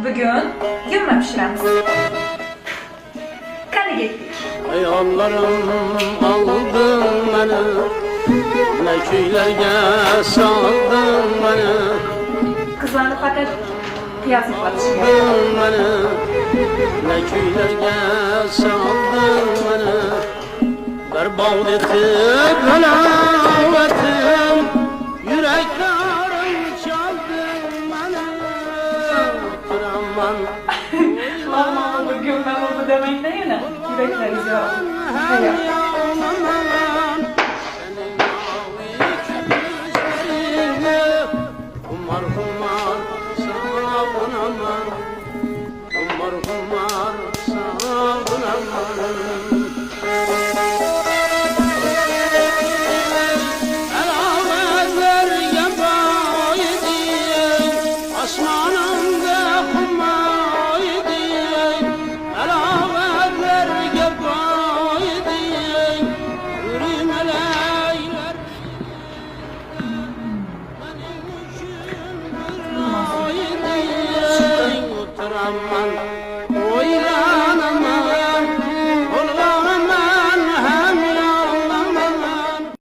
Bugün yumma pişiramiz. Qani ketdik. Ayollarım aldın beni, ne köylerge saldın beni. Qizlarni faqat piyoz yupatishga. Beni, ne köylerge saldın beni. Berbat ettin halavetim, yüreklerim çaldın beni. Duramam. Aman bugün ben oldu demek değil mi? Yürekleriz ya. Hayır. Kumar kumar savunamam, kumar kumar savunamam. Elavetler yapaydı, asmanımda kumaydı. Elavetler yapaydı, yürümeleyler. Benim için haydi, oturamam.